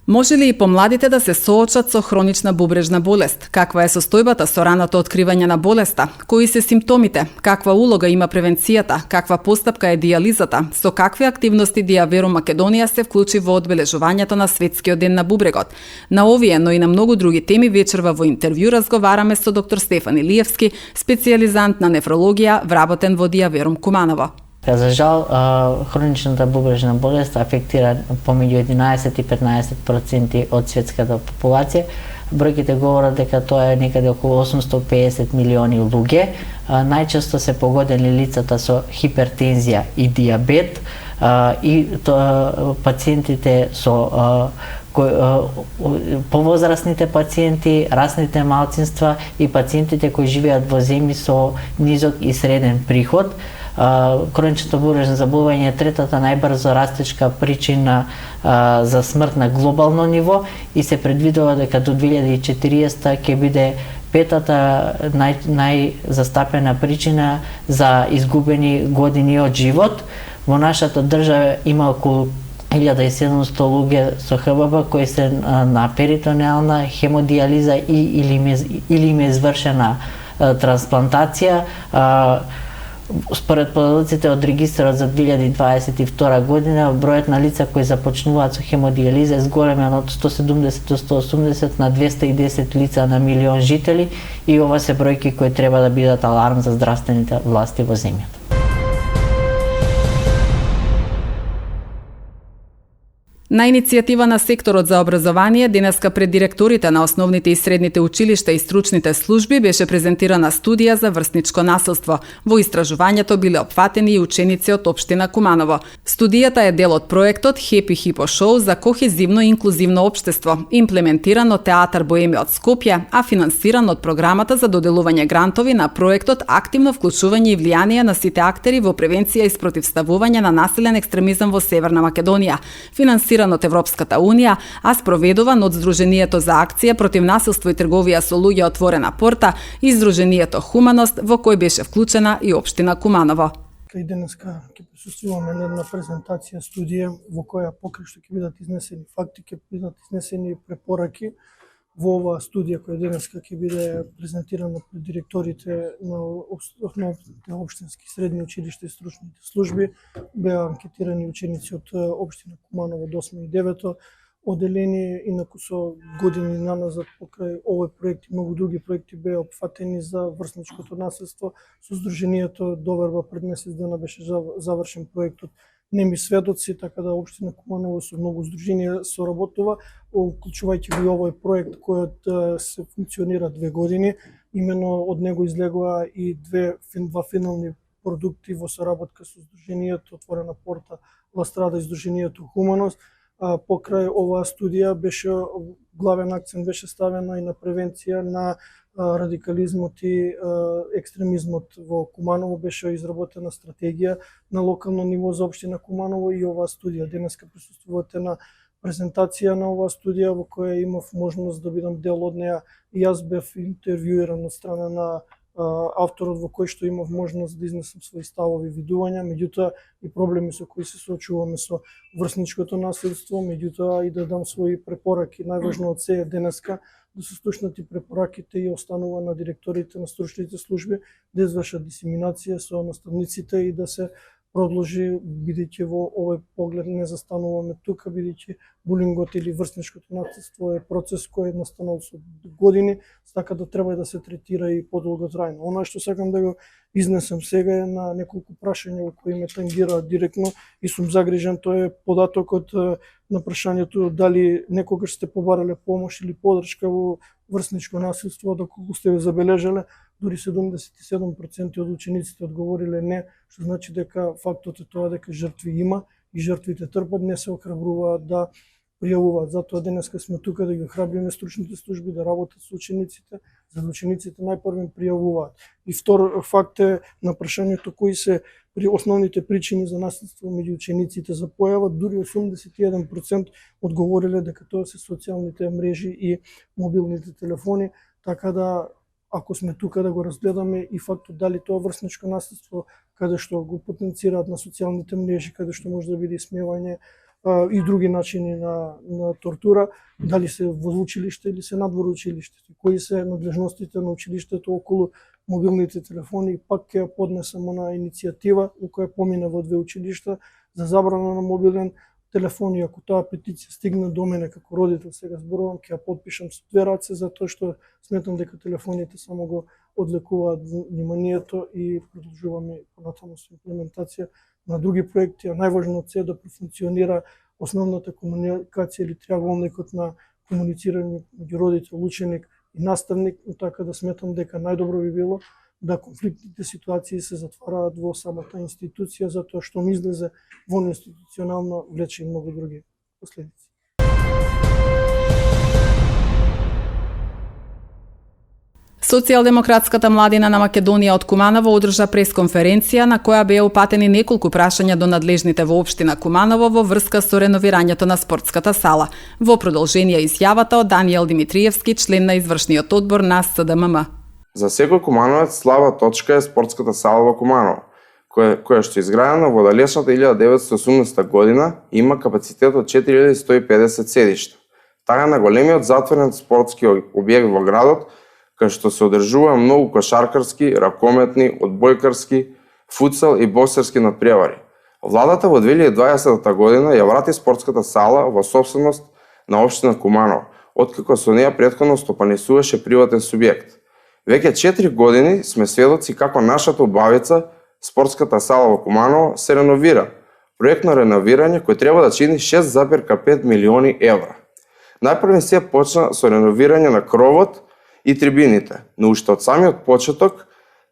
Може ли и помладите да се соочат со хронична бубрежна болест? Каква е состојбата со раното откривање на болеста? Кои се симптомите? Каква улога има превенцијата? Каква постапка е дијализата? Со какви активности Дијаверум Македонија се вклучи во одбележувањето на Светскиот ден на бубрегот? На овие, но и на многу други теми вечерва во интервју разговараме со доктор Стефан Илиевски, специјализант на нефрологија, вработен во Дијаверум Куманово. За жал, хроничната бубрежна болест афектира помеѓу 11 и 15% од светската популација. Бројките говорат дека тоа е некаде околу 850 милиони луѓе. Најчесто се погодени лицата со хипертензија и дијабет и пациентите со повозрастните пациенти, расните малцинства и пациентите кои живеат во земји со низок и среден приход. Хроничното бубрежно заболување е третата најбрзо растечка причина за смрт на глобално ниво и се предвидува дека до 2040 ќе биде петата најзастапена причина за изгубени години од живот. Во нашата држава има околу 1700 луѓе со ХББ кои се на перитонеална хемодијализа или им е извршена трансплантација. Според податоците од регистарот за 2022 година, бројот на лица кои започнуваат со хемодијализа е зголемен од 170 до 180 на 210 лица на милион жители и ова се бројки кои треба да бидат аларм за здравствените власти во земјата. На иницијатива на секторот за образование, денеска пред директорите на основните и средните училишта и стручните служби беше презентирана студија за врсничко насилство. Во истражувањето биле опфатени и ученици од општина Куманово. Студијата е дел од проектот Happy Hippo Show за кохезивно и инклузивно општество, имплементиран од Театар Боеми од Скопје, а финансиран од програмата за доделување грантови на проектот Активно вклучување и влијание на сите актери во превенција и спротивставување на насилен екстремизам во Северна Македонија, финансиран од Европската Унија, а спроведуван од Сдруженијето за акција против насилство и трговија со луѓе Отворена порта и Сдруженијето Хуманост, во кој беше вклучена и општина Куманово. И денеска ќе присуствуваме на една презентација студија во која покрај што ќе бидат изнесени факти, ќе бидат изнесени препораки. Во оваа студија која денеска ќе биде презентирана пред директорите на основните општински средни училишта и стручните служби, беа анкетирани ученици од општина Куманово до 8 и 9 оделение, инаку со години наназад покрај овој проект и многу други проекти беа опфатени за врсничкото насилство. Со Сдруженијето доверба пред месец дена беше завршен проектот Неми сведоци, така да општина Куманово со многу здруженија соработува, вклучувајќи го и овој проект кој се функционира 2 години. Имено од него излегува и два финални продукти во соработка со Сдруженијето Отворена порта, Ластрада и Сдруженијето Хуманост. Покрај оваа студија беше главен акцент беше ставена и на превенција на радикализмот и екстремизмот во Куманово. Беше изработена стратегија на локално ниво за општина Куманово и оваа студија. Денеска присуствувате на презентација на оваа студија во која имав можност да бидам дел од неа и јас бев интервјуиран од страна на авторот во кој што имав можност да изнесам своји ставови и видувања, меѓутоа и проблеми со кои се соочуваме со врсничкото насилство, меѓутоа и да дам своји препораки. Најважно од се е денеска да се слушнати препораките и останува на директорите на стручните служби да извршат дисеминација со наставниците и да се продолжи, бидејќи во овој поглед не застануваме тука, бидејќи булингот или врсничкото насилство е процес кој е настанал со години, така да треба да се третира и подолготрајно. Она што сакам да го изнесам сега е на неколку прашања во кои ме тангираат директно и сум загрижен, тоа е податокот на прашањето дали некогаш сте побарале помош или подршка во врсничко насилство, доколку сте го забележале. Дури 77% од учениците одговориле не, што значи дека фактот е тоа дека жртви има и жртвите трпат, не се охрабруваат да пријавуваат. Затоа денеска сме тука да ги охрабриме стручните служби да работат со учениците, за да учениците најпрвен пријавуваат. И втор факт е на прашањето кои се при основните причини за насилство меѓу учениците за појава, дури 81% одговориле дека тоа се социјалните мрежи и мобилните телефони, така да ако сме тука да го разгледаме и фактот дали тоа врсничко насилство каде што го потенцираат на социјалните мрежи, каде што може да биде исмевање, и други начини на тортура, дали се во училиште или се надвор училиште, кои се надлежностите на училиштето околу мобилните телефони. Пак ќе поднесам на иницијатива која помине во 2 училишта за забрана на мобилен телефон, и ако таа петиција стигне до мене како родител, сега зборувам, ќе ја потпишам со 2 раце, затоа што сметам дека телефоните само го одлекуваат вниманието и продолжуваме понатаму со имплементација на други проекти, а најважното е да профункционира основната комуникација или триаголникот на комуницирање меѓу родител, ученик и наставник, така да сметам дека најдобро би било да конфликтните ситуации се затвараат во самата институција, затоа што ми излезе во институционално влече и многу други последици. Социјалдемократската младина на Македонија од Куманово одржа пресконференција на која беа упатени неколку прашања до надлежните во општина Куманово во врска со реновирањето на спортската сала. Во продолжение изјавата од Даниел Димитриевски, член на извршниот одбор на СДММ. За секој кумановец слаба точка е спортската сала во Куманово, која што е изградена во далечната 1980 година и има капацитет од 4150 седишта. Таа е на големиот затворен спортски објект во градот, кај што се одржува многу кошаркарски, ракометни, одбојкарски, футсал и боксерски надпревари. Владата во 2020 година ја врати спортската сала во собственост на општина Куманово, откако со неја претходно стопанисуваше приватен субјект. Веќе 4 години сме сведоци како нашата убавица, спортската сала во Куманово, се реновира. Проектно реновирање кој треба да чини 6,5 милиони евра. Најпрво се почна со реновирање на кровот и трибините, но уште од самиот почеток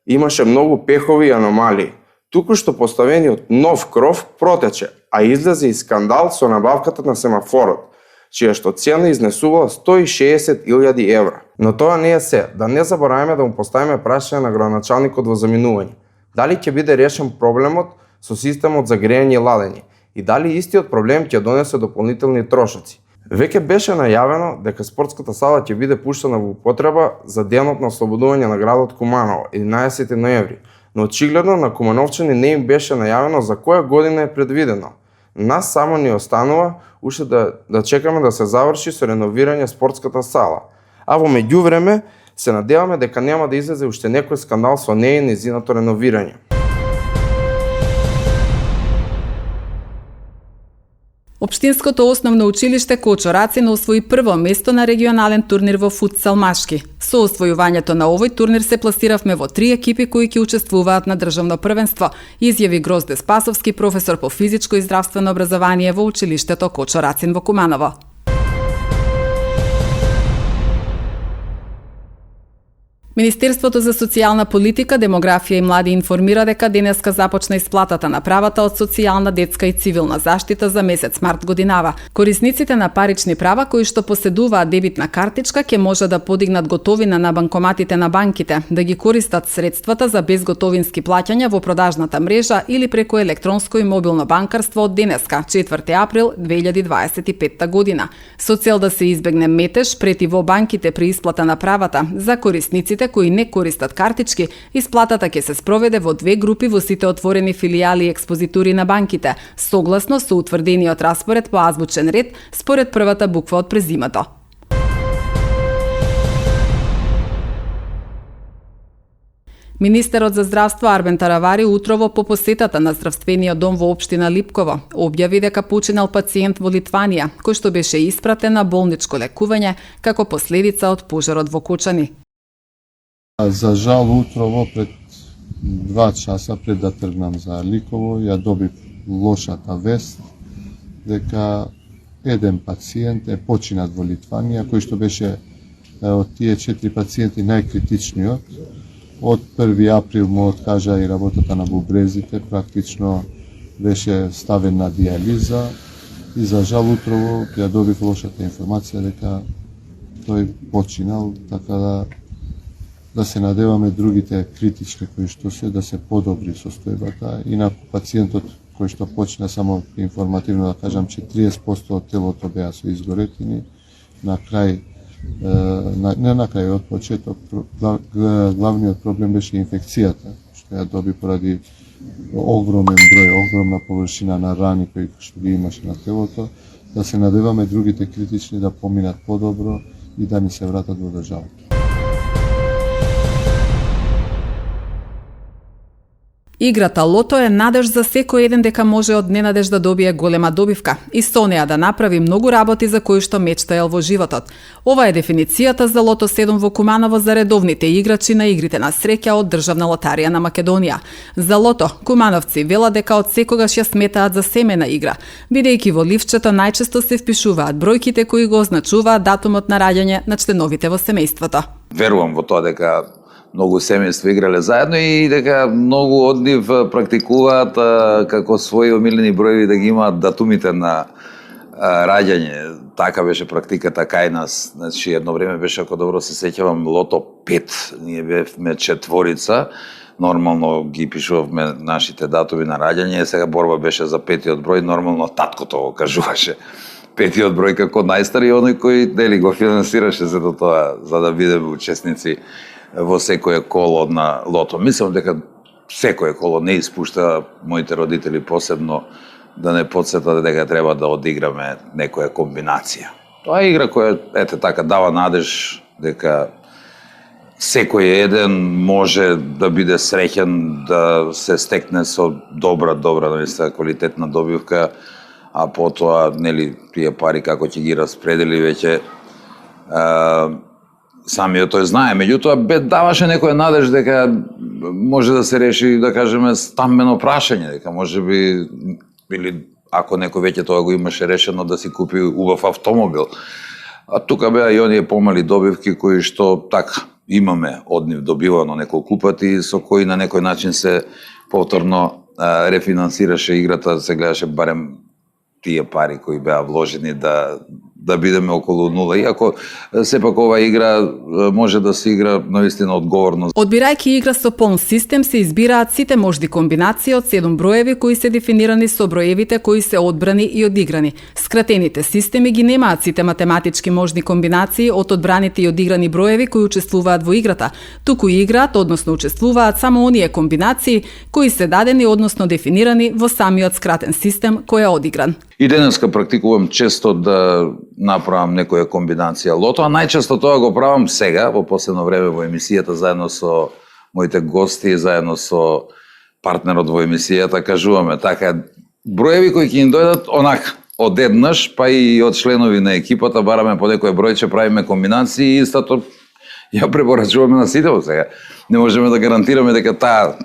имаше многу пехови и аномалии. Туку што поставениот нов кров протече, а излезе и скандал со набавката на семафорот, чија што цена изнесувала 160.000 евра. Но тоа не е се, да не забораваме да му поставиме прашање на градоначалникот во заминување. Дали ќе биде решен проблемот со системот за грејање и ладење и дали истиот проблем ќе донесе дополнителни трошоци. Веќе беше најавено дека спортската сала ќе биде пуштена во употреба за денот на ослободување на градот Куманово, 11 ноември, но очигледно на кумановчани не им беше најавено за која година е предвидено. Нас само ни останува уште да чекаме да се заврши со реновирање спортската сала. А во меѓувреме се надеваме дека нема да излезе уште некој скандал со неја и нејзиното реновирање. Општинското основно училиште Кочо Рацин освои прво место на регионален турнир во футсал машки. Со освојувањето на овој турнир се пласиравме во 3 екипи кои ќе учествуваат на државно првенство, изјави Грозде Спасовски, професор по физичко и здравствено образование во училиштето Кочо Рацин во Куманово. Министерството за социјална политика, демографија и млади информира дека денеска започна исплатата на правата од социјална, детска и цивилна заштита за месец март годинава. Корисниците на парични права кои што поседуваат дебитна картичка ќе може да подигнат готовина на банкоматите на банките, да ги користат средствата за безготовински плаќања во продажната мрежа или преку електронско и мобилно банкарство од денеска, 4 април 2025 година. Со цел да се избегне метеж прети во банките при исплата на правата за корисниците кои не користат картички, исплатата ќе се спроведе во 2 групи во сите отворени филијали и експозитури на банките, согласно со утврдениот распоред по азбучен ред според првата буква од презимето. Министерот за здравство Арбен Таравари утрово по посетата на здравствениот дом во општина Липково објави дека починал пациент во Литванија, кој што беше испратен на болничко лекување како последица од пожарот во Кочани. За жал утрово пред 2 часа пред да тргнам за Ликово ја добив лошата вест дека еден пациент е починат во Литванија, кој што беше од тие 4 пациенти најкритичниот. Од 1 април му откажа и работата на бубрезите, практично беше ставен на диализа и за жал утрово ја добив лошата информација дека тој починал, така да се надеваме другите критични кои што се да се подобри состојбата. Инаку пациентот кој што почина, само информативно да кажам, че 30% од телото беа со изгоретини. На крај, не на крај, од почеток, главниот проблем беше инфекцијата, што ја доби поради огромен број, огромна површина на рани кои што ги имаше на телото, да се надеваме другите критични да поминат подобро и да ни се вратат во државата. Играта лото е надеж за секој еден дека може од ненадеж да добие голема добивка и со неа да направи многу работи за кои што мечтаел во животот. Ова е дефиницијата за Лото 7 во Куманово за редовните играчи на игрите на среќа од Државна лотарија на Македонија. За Лото, кумановци велат дека од секогаш ја сметаат за семена игра, бидејќи во ливчето најчесто се впишуваат бројките кои го означуваат датумот на раѓање на членовите во семејството. Верувам во тоа дека многу семејства играле заедно и дека многу од нив практикуваат како своји омилени броеви да ги имаат датумите на раѓање. Така беше практиката кај нас. Значи, едно време беше, ако добро се сеќавам, Лото 5. Ние бевме четворица. Нормално ги пишувавме нашите датуми на раѓање. Сега борба беше за петиот број. Нормално таткото го кажуваше петиот број како најстар и оној кој го финансираше за тоа, за да бидеме учесници во секое коло на Лото. Мислам дека секое коло не испушта моите родители посебно да не подсетат дека треба да одиграме некоја комбинација. Тоа е игра која, ете така, дава надеж дека секој еден може да биде среќен, да се стекне со добра, наистина квалитетна добивка, а потоа, нели, тие пари како ќе ги распредели веќе самиот тој знае. Меѓутоа, даваше некоја надеж дека може да се реши, да кажеме, стамбено прашање, дека може би, или ако некој веќе тоа го имаше решено, да си купи убав автомобил. А тука беа и оние помали добивки кои што така имаме од нив добивано неколку пати, со кои на некој начин се повторно рефинансираше играта, се гледаше барем тие пари кои беа вложени да бидеме околу нула. Иако сепак ова игра може да се игра наистина одговорно. Одбирајќи игра со полн систем се избираат сите можни комбинации од 7 броеви кои се дефинирани со броевите кои се одбрани и одиграни. Скратените системи ги немаат сите математички можни комбинации од одбраните и одиграни броеви кои учествуваат во играта, туку играат, односно учествуваат само оние комбинации кои се дадени, односно дефинирани во самиот скратен систем кој е одигран. И денеска практикувам често да направам некоја комбинација лото, а најчесто тоа го правам сега, во последно време во емисијата, заедно со моите гости, заедно со партнерот во емисијата, кажуваме така, броеви кои ќе им дојдат онак, одеднаш, па и од членови на екипата, бараме по некој бројче, правиме комбинации и истото ја препорачуваме на сите во сега. Не можеме да гарантираме дека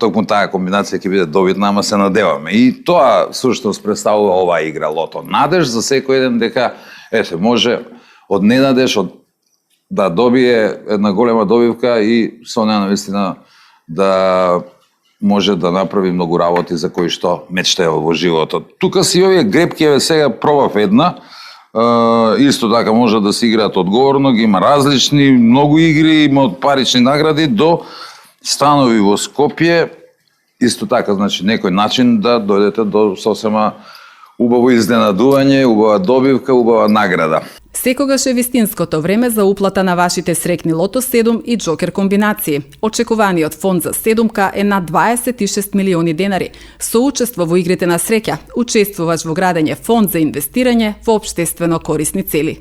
токму таа комбинација ќе биде добитна, ама се надеваме. И тоа всушност представува оваа игра лото. Надеж за секој еден дека може од ненадеж да добие една голема добивка и со неа навистина да може да направи многу работи за кои што мечтаел во животот. Тука си овие грепки, сега пробав една, исто така може да се играат одговорно, ги има различни, многу игри, има од парични награди до станови во Скопје, исто така, значи, некој начин да дојдете до сосема убаво изненадување, убава добивка, убава награда. Секогаш е вистинското време за уплата на вашите срекни Лото 7 и Джокер комбинации. Очекуваниот фонд за 7-ка е на 26 милиони денари. Со учество во игрите на среќа, учествуваш во градење фонд за инвестирање во општествено корисни цели.